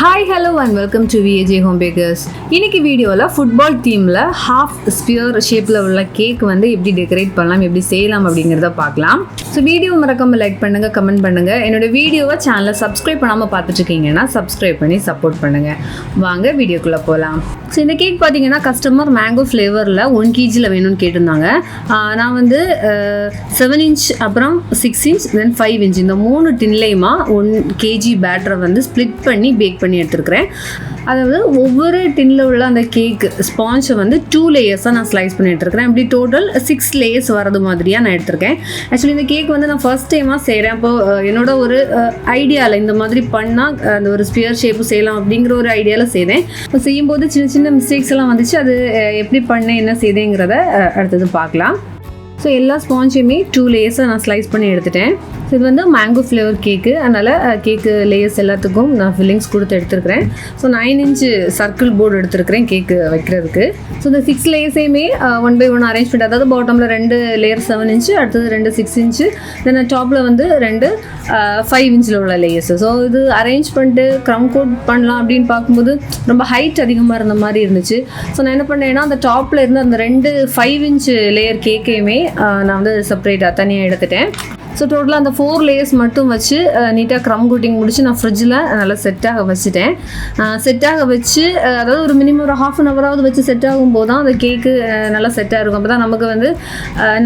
Hi, hello and welcome to VAJ Home Bakers. இன்னைக்கு வீடியோவில் football தீமில் half sphere ஷேப்பில் உள்ள கேக் வந்து எப்படி டெக்கரேட் பண்ணலாம், எப்படி செய்யலாம் அப்படிங்கிறத பார்க்கலாம். ஸோ வீடியோ மறக்காமல் லைக் பண்ணுங்கள், கமெண்ட் பண்ணுங்கள். என்னோட வீடியோவை சேனலை சப்ஸ்கிரைப் பண்ணாமல் பார்த்துட்ருக்கீங்கன்னா சப்ஸ்கிரைப் பண்ணி சப்போர்ட் பண்ணுங்கள். வாங்க வீடியோக்குள்ளே போகலாம். ஸோ இந்த கேக் பார்த்தீங்கன்னா கஸ்டமர் மேங்கோ ஃப்ளேவரில் 1 kg வேணும்னு கேட்டிருந்தாங்க. நான் வந்து 7 inch அப்புறம் 6 inch தென் 5 inch இந்த 3 டின்லேயுமா 1 kg பேட்டரை வந்து ஸ்ப்ளிட் பண்ணி பேக் பண்ணி எடுத்துருக்கிறேன். அதாவது ஒவ்வொரு டின்னில் உள்ள அந்த கேக் ஸ்பான்ஸை வந்து 2 லேயர்ஸாக நான் ஸ்லைஸ் பண்ணி எடுத்துருக்கிறேன். அப்படி டோட்டல் 6 லேயர்ஸ் வரது மாதிரியாக நான் எடுத்திருக்கேன். ஆக்சுவலி இந்த கேக் வந்து நான் ஃபர்ஸ்ட் டைமாக செய்கிறேன். அப்போது என்னோட ஒரு ஐடியாவில் இந்த மாதிரி பண்ணால் அந்த ஒரு ஸ்பியர் ஷேப்பு செய்யலாம் அப்படிங்கிற ஒரு ஐடியாவில் செய்தேன். இப்போ செய்யும்போது சின்ன சின்ன மிஸ்டேக்ஸ் எல்லாம் வந்துச்சு. அது எப்படி பண்ணேன், என்ன செய்தேங்கிறத அடுத்தது பார்க்கலாம். ஸோ எல்லா ஸ்பான்ஸையுமே 2 லேயர்ஸாக நான் ஸ்லைஸ் பண்ணி எடுத்துட்டேன். ஸோ இது வந்து மேங்கோ ஃப்ளேவர் கேக்கு, அதனால் கேக்கு லேயர்ஸ் எல்லாத்துக்கும் நான் ஃபில்லிங்ஸ் கொடுத்து எடுத்துருக்கிறேன். ஸோ 9 inch சர்க்கிள் போர்டு எடுத்துருக்கிறேன் கேக்கு வைக்கிறதுக்கு. ஸோ இந்த 6 லேயர்ஸையுமே 1 by 1 அரேஞ்ச் பண்ணி, அதாவது பாட்டமில் 2 லேயர் 7 inch, அடுத்தது 2 6 inch, தென் டாப்பில் வந்து 2 5 inch உள்ள லேயர்ஸ். ஸோ இது அரேஞ்ச் பண்ணிட்டு க்ரம் கோட் பண்ணலாம் அப்படின்னு பார்க்கும்போது ரொம்ப ஹைட் அதிகமாக இருந்த மாதிரி இருந்துச்சு. ஸோ நான் என்ன பண்ணேன்னா அந்த டாப்பில் இருந்து அந்த 2 5 inch லேயர் கேக்கையுமே நான் வந்து செப்பரேட்டாக தனியாக எடுத்துட்டேன். ஸோ டோட்டலாக அந்த 4 லேயர்ஸ் மட்டும் வச்சு நீட்டாக க்ரம் கோட்டிங் முடிச்சு நான் ஃப்ரிட்ஜில் நல்லா செட்டாக வச்சுட்டேன். செட்டாக வச்சு அதாவது ஒரு மினிமம் ஒரு 1/2 hour வச்சு செட் ஆகும்போது தான் அந்த கேக்கு நல்லா செட்டாக இருக்கும். அப்போ தான் நமக்கு வந்து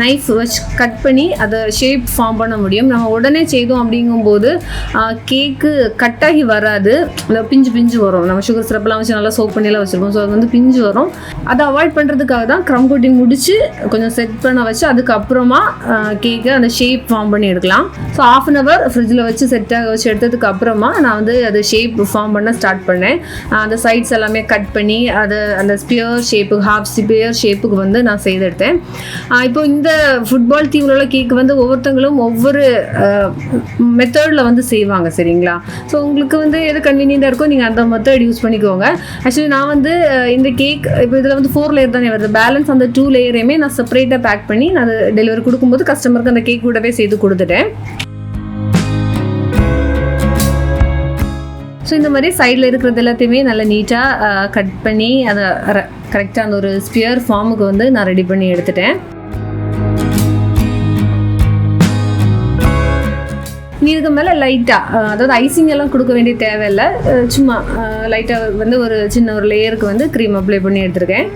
நைஃப் வச்சு கட் பண்ணி அதை ஷேப் ஃபார்ம் பண்ண முடியும். நம்ம உடனே செய்தோம் அப்படிங்கும்போது கேக்கு கட்டாகி வராது, பிஞ்சு பிஞ்சு வரும். நம்ம சுகர் சிரப்பெல்லாம் வச்சு நல்லா சோப் பண்ணியெல்லாம் வச்சுருக்கோம். ஸோ அது வந்து பிஞ்சு வரும். அதை அவாய்ட் பண்ணுறதுக்காக தான் க்ரம் கோட்டிங் முடிச்சு கொஞ்சம் செட் பண்ண வச்சு அதுக்கப்புறமா கேக்கு அந்த ஷேப் ஃபார்ம் பண்ணி எடுக்கலாம். ஸோ 1/2 hour ஃப்ரிட்ஜில் வச்சு செட்டாக வச்சு எடுத்ததுக்கு அப்புறமா நான் வந்து அது ஷேப் ஃபார்ம் பண்ண ஸ்டார்ட் பண்ணேன். அந்த சைட்ஸ் எல்லாமே கட் பண்ணி அதை அந்த ஸ்பியர் ஷேப்புக்கு, ஹாஃப் ஸ்பியர் ஷேப்புக்கு வந்து நான் செய்தெடுத்தேன். இப்போ இந்த ஃபுட்பால் தீமில் உள்ள கேக் வந்து ஒவ்வொருத்தங்களும் ஒவ்வொரு மெத்தடில் வந்து செய்வாங்க, சரிங்களா? ஸோ உங்களுக்கு வந்து எது கன்வீனியண்டாக இருக்கோ நீங்கள் அந்த மெத்தட் யூஸ் பண்ணிக்கோங்க. ஆக்சுவலி நான் வந்து இந்த கேக் இப்போ இதில் வந்து 4 லேயர் தானே வருது. பேலன்ஸ் அந்த 2 லேயரையுமே நான் செப்பரேட்டாக பேக் பண்ணி நான் அது டெலிவரி கொடுக்கும்போது கஸ்டமருக்கு அந்த கேக் கூடவே செய்து கொடுத்துட்டேன். ஸோ இந்த மாதிரி சைடில் இருக்கிறது எல்லாத்தையுமே நல்லா நீட்டாக கட் பண்ணி அதை கரெக்டாக அந்த ஒரு ஸ்பியர் ஃபார்முக்கு வந்து நான் ரெடி பண்ணி எடுத்துட்டேன். இதுக்கு மேலே லைட்டாக அதாவது ஐசிங் எல்லாம் கொடுக்க வேண்டிய தேவையில்லை, சும்மா லைட்டாக வந்து ஒரு சின்ன ஒரு லேயருக்கு வந்து க்ரீம் அப்ளை பண்ணி எடுத்துருக்கேன்.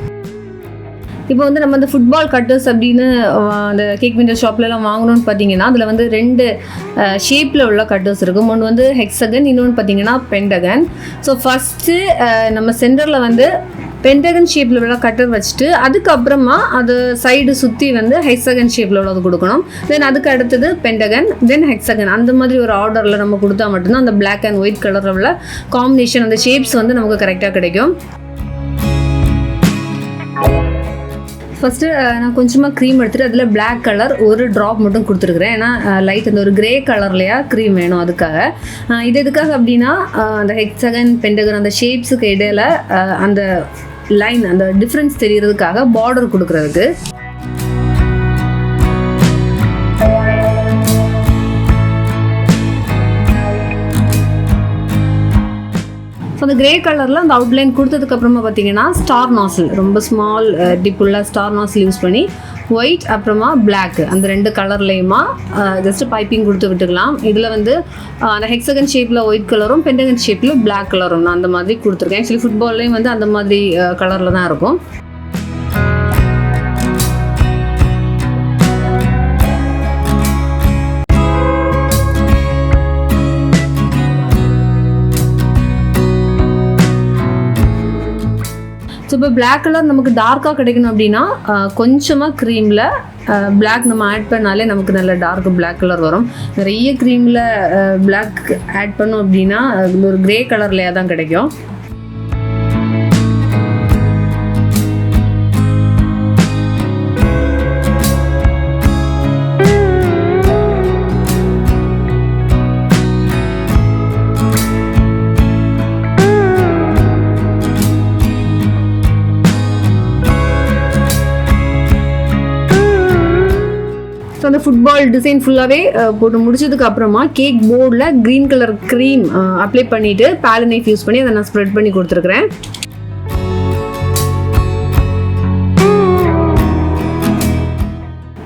இப்போ வந்து நம்ம அந்த ஃபுட்பால் கட்டர்ஸ் அப்படின்னு அந்த கேக் விண்டர் ஷாப்லலாம் வாங்கணும்னு பார்த்தீங்கன்னா அதில் வந்து 2 ஷேப்பில் உள்ள கட்டர்ஸ் இருக்கும். ஒன்று வந்து ஹெக்ஸகன், இன்னொன்று பார்த்தீங்கன்னா பென்டகன். ஸோ ஃபஸ்ட்டு நம்ம சென்டரில் வந்து பென்டகன் ஷேப்பில் உள்ள கட்டர் வச்சுட்டு அதுக்கப்புறமா அது சைடு சுற்றி வந்து ஹெக்ஸகன் ஷேப்பில் உள்ளது கொடுக்கணும். தென் அதுக்கு அடுத்தது பென்டகன், தென் ஹெக்ஸகன், அந்த மாதிரி ஒரு ஆர்டரில் நம்ம கொடுத்தா மட்டும்தான் அந்த பிளாக் அண்ட் ஒயிட் கலரில் உள்ள காம்பினேஷன், அந்த ஷேப்ஸ் வந்து நமக்கு கரெக்டாக கிடைக்கும். ஃபஸ்ட்டு நான் கொஞ்சமாக க்ரீம் எடுத்துகிட்டு அதில் பிளாக் கலர் ஒரு ட்ராப் மட்டும் கொடுத்துருக்குறேன். ஏன்னா லைட் அந்த ஒரு கிரே கலர்லையா க்ரீம் வேணும், அதுக்காக. இது எதுக்காக அப்படின்னா அந்த ஹெக்ஸகன் பென்டகன் அந்த ஷேப்ஸுக்கு இடையில அந்த லைன் அந்த டிஃப்ரென்ஸ் தெரியறதுக்காக பார்டர் கொடுக்குறதுக்கு. அந்த கிரே கலரில் அந்த அவுட்லைன் கொடுத்ததுக்கப்புறமா பார்த்தீங்கன்னா ஸ்டார் நாசில், ரொம்ப ஸ்மால் டிப்புள்ள ஸ்டார் நாசில் யூஸ் பண்ணி ஒயிட் அப்புறமா பிளாக் அந்த 2 கலர்லேயுமா ஜஸ்ட்டு பைப்பிங் கொடுத்து விட்டுக்கலாம். இதில் வந்து அந்த ஹெக்ஸகன் ஷேப்பில் ஒயிட் கலரும் பென்டகன் ஷேப்பில் பிளாக் கலரும் நான் அந்த மாதிரி கொடுத்துருக்கேன். ஆக்சுவலி ஃபுட்பால்லையும் வந்து அந்த மாதிரி கலரில் தான் இருக்கும். ஸோ இப்போ பிளாக் கலர் நமக்கு டார்க்காக கிடைக்கணும் அப்படின்னா கொஞ்சமாக க்ரீமில் பிளாக் நம்ம ஆட் பண்ணாலே நமக்கு நல்ல டார்க் பிளாக் கலர் வரும். நிறைய க்ரீமில் பிளாக் ஆட் பண்ணோம் அப்படின்னா ஒரு கிரே கலர்லையாக தான் கிடைக்கும். ஸோ அந்த ஃபுட்பால் டிசைன் ஃபுல்லாகவே போட்டு முடிச்சதுக்கு அப்புறமா கேக் போர்டில் க்ரீன் கலர் க்ரீம் அப்ளை பண்ணிவிட்டு பேலட் நைஃப் யூஸ் பண்ணி அதை நான் ஸ்ப்ரெட் பண்ணி கொடுத்துருக்குறேன்.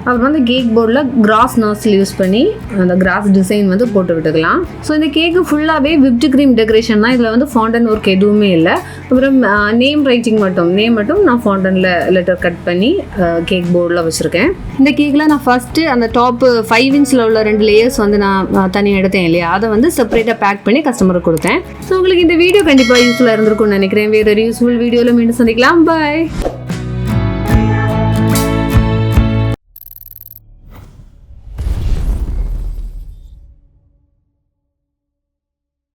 அப்புறம் வந்து கேக் போர்டில் கிராஸ் நாஸ்டில் யூஸ் பண்ணி அந்த கிராஸ் டிசைன் வந்து போட்டு விட்டுக்கலாம். ஸோ இந்த கேக்கு ஃபுல்லாகவே விப்டு க்ரீம் டெக்கரேஷன் தான். இதில் வந்து ஃபாண்டன் ஒர்க் எதுவுமே இல்லை. அப்புறம் நேம் ரைட்டிங் மட்டும் நான் ஃபாண்டனில் லெட்டர் கட் பண்ணி கேக் போர்டில் வச்சுருக்கேன். இந்த கேக்கில் நான் ஃபஸ்ட்டு அந்த டாப்பு 5 இன்ச்சில் உள்ள 2 லேயர்ஸ் வந்து நான் தனியாக எடுத்தேன் இல்லையா, அதை வந்து செப்பரேட்டாக பேக் பண்ணி கஸ்டமருக்கு கொடுத்தேன். ஸோ உங்களுக்கு இந்த வீடியோ கண்டிப்பாக யூஸ்ஃபுல்லாக இருந்திருக்கும்னு நினைக்கிறேன். வேறு ஒரு யூஸ்ஃபுல் வீடியோவில் மீண்டும் சந்திக்கலாம். பாய்.